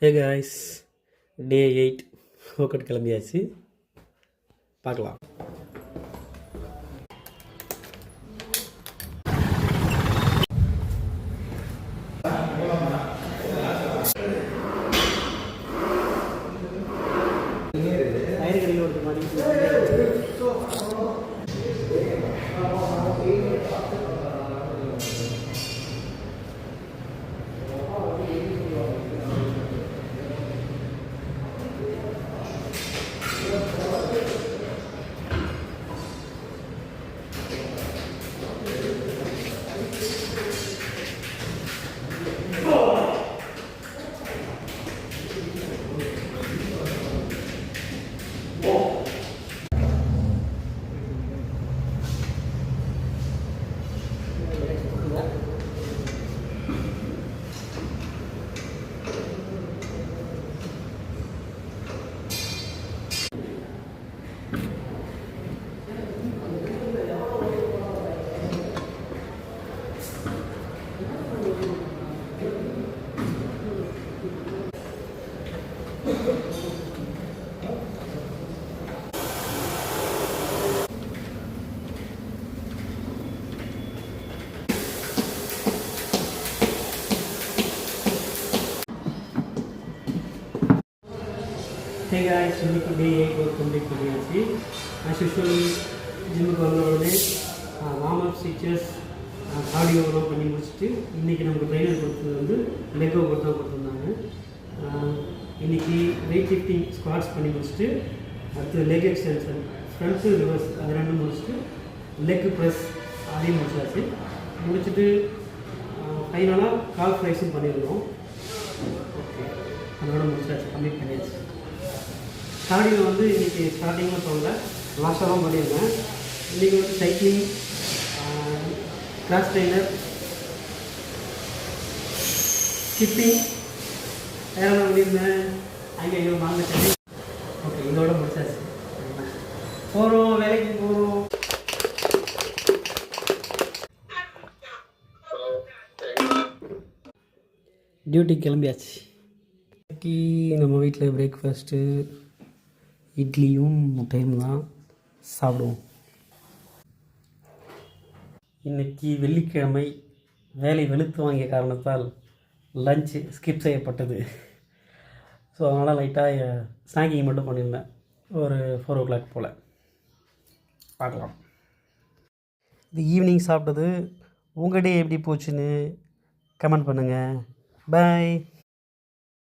Hey guys, டே 8 work கிளம்பியாச்சு. பார்க்கலாம். Hey guys, இன்னைக்கு டே 8 ஒர்க் கம்ப்ளீட் பண்ணியாச்சு. ஆஸ் யூஷுவல் ஜிம்முக்கு வந்த உடனே வார்ம் அப் ஸ்டிச்சஸ் கார்டியோலாம் பண்ணி முடிச்சுட்டு இன்றைக்கி நமக்கு ட்ரைனர் கொடுத்தது வந்து லெக் ஒர்க் தான் கொடுத்துருந்தாங்க. இன்றைக்கி வெயிட் லிஃப்டிங் ஸ்குவாட்ஸ் பண்ணி முடிச்சுட்டு அடுத்து லெக் எக்ஸ்டென்ஷன் ஃப்ரண்ட்டு ரிவர்ஸ் அது ரெண்டும் முடிச்சுட்டு லெக் ப்ரெஸ் அதையும் முடிச்சாச்சு. முடிச்சுட்டு ஃபைனலாக கால் ஃப்ரைஸும் பண்ணியிருந்தோம். ஓகே, அதோட முடிச்சாச்சு, கம்ப்ளீட் பண்ணியாச்சு. கார்டியோ வந்து இன்றைக்கி ஸ்டார்டிங்கில் சொல்லலை, லாஸ்ட்டாக தான் பண்ணியிருந்தேன். இன்றைக்கி வந்து சைக்கிளிங், கிராஸ் ட்ரைனர், ஸ்கிப்பிங் வேறு பண்ணியிருந்தேன். அங்கே வாங்கிட்டேன். ஓகே, இதோட முடிச்சாச்சு. போகிறோம், வேலைக்கு போகிறோம். டியூட்டி கிளம்பியாச்சு. இன்னைக்கு நம்ம வீட்டில் பிரேக்ஃபாஸ்ட்டு இட்லியும் முட்டையும் தான் சாப்பிடுவோம். இன்றைக்கி வெள்ளிக்கிழமை வேலை வெளுத்து வாங்கிய காரணத்தால் லஞ்சு ஸ்கிப் செய்யப்பட்டது. ஸோ அதனால் லைட்டாக ஸ்நாக்கிங் மட்டும் பண்ணியிருந்தேன். ஒரு 4 o'clock போல் பார்க்கலாம். இது ஈவினிங் சாப்பிட்டது. உங்கள் டே எப்படி போச்சுன்னு கமெண்ட் பண்ணுங்கள். பாய்.